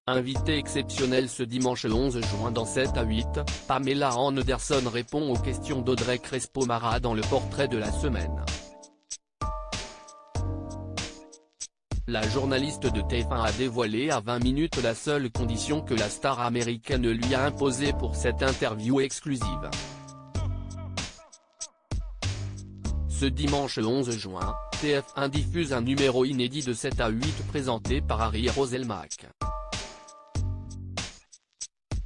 Invité exceptionnel ce dimanche 11 juin dans 7 à 8, Pamela Anderson répond aux questions d'Audrey Crespo-Mara dans le portrait de la semaine. La journaliste de TF1 a dévoilé à 20 minutes la seule condition que la star américaine lui a imposée pour cette interview exclusive. Ce dimanche 11 juin, TF1 diffuse un numéro inédit de 7 à 8 présenté par Harry Roselmack.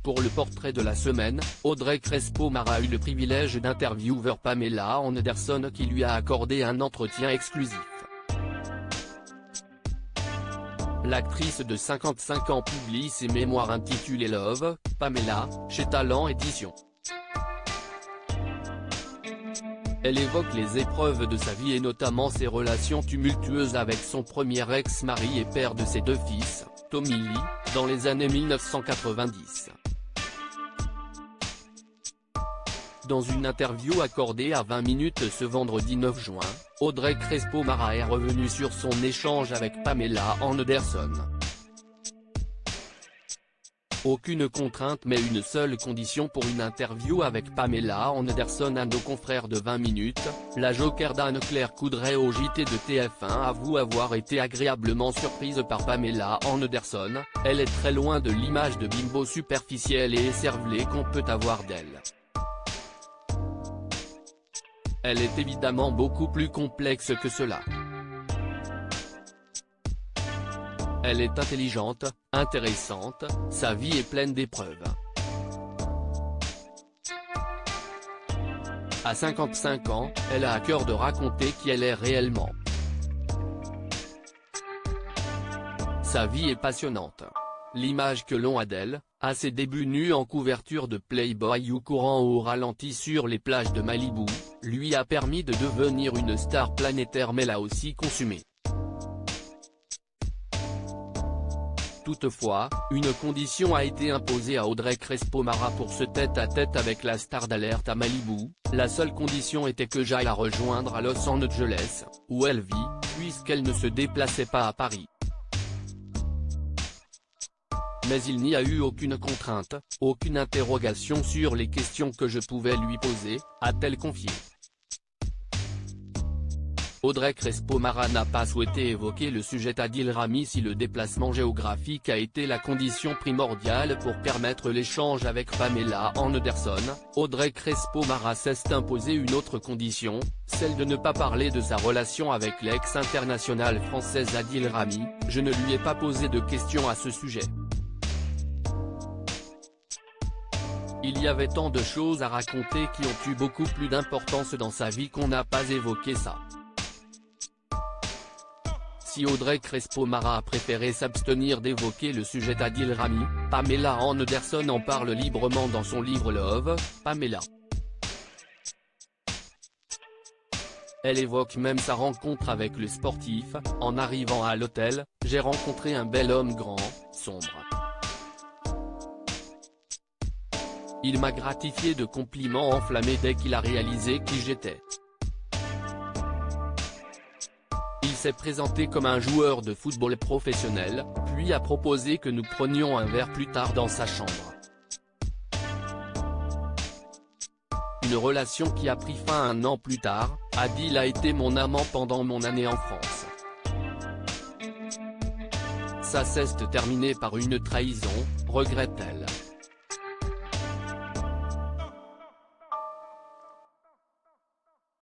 Pour le portrait de la semaine, Audrey Crespo-Mara a eu le privilège d'interviewer Pamela Anderson qui lui a accordé un entretien exclusif. L'actrice de 55 ans publie ses mémoires intitulées Love, Pamela, chez Talent Éditions. Elle évoque les épreuves de sa vie et notamment ses relations tumultueuses avec son premier ex-mari et père de ses 2 fils, Tommy Lee, dans les années 1990. Dans une interview accordée à 20 minutes ce vendredi 9 juin, Audrey Crespo-Mara est revenue sur son échange avec Pamela Anderson. Aucune contrainte mais une seule condition pour une interview avec Pamela Anderson. À nos confrères de 20 minutes, la joker d'Anne-Claire Coudray au JT de TF1 avoue avoir été agréablement surprise par Pamela Anderson. Elle est très loin de l'image de bimbo superficielle et écervelée qu'on peut avoir d'elle. Elle est évidemment beaucoup plus complexe que cela. Elle est intelligente, intéressante, sa vie est pleine d'épreuves. À 55 ans, elle a à cœur de raconter qui elle est réellement. Sa vie est passionnante. L'image que l'on a d'elle, à ses débuts nus en couverture de Playboy ou courant au ralenti sur les plages de Malibu, lui a permis de devenir une star planétaire mais l'a aussi consumée. Toutefois, une condition a été imposée à Audrey Crespo-Mara pour ce tête-à-tête avec la star d'Alerte à Malibu. La seule condition était que j'aille la rejoindre à Los Angeles, où elle vit, puisqu'elle ne se déplaçait pas à Paris. Mais il n'y a eu aucune contrainte, aucune interrogation sur les questions que je pouvais lui poser, a-t-elle confié. Audrey Crespo-Mara n'a pas souhaité évoquer le sujet Adil Rami si le déplacement géographique a été la condition primordiale pour permettre l'échange avec Pamela Anderson. Audrey Crespo-Mara s'est imposé une autre condition, celle de ne pas parler de sa relation avec l'ex-internationale française Adil Rami. Je ne lui ai pas posé de questions à ce sujet. Il y avait tant de choses à raconter qui ont eu beaucoup plus d'importance dans sa vie qu'on n'a pas évoqué ça. Si Audrey Crespo-Mara a préféré s'abstenir d'évoquer le sujet d'Adil Rami, Pamela Anderson en parle librement dans son livre Love, Pamela. Elle évoque même sa rencontre avec le sportif. En arrivant à l'hôtel, j'ai rencontré un bel homme grand, sombre. Il m'a gratifié de compliments enflammés dès qu'il a réalisé qui j'étais. Il s'est présenté comme un joueur de football professionnel, puis a proposé que nous prenions un verre plus tard dans sa chambre. Une relation qui a pris fin 1 an plus tard. Adil a été mon amant pendant mon année en France. Ça s'est terminé par une trahison, regrette-t-elle.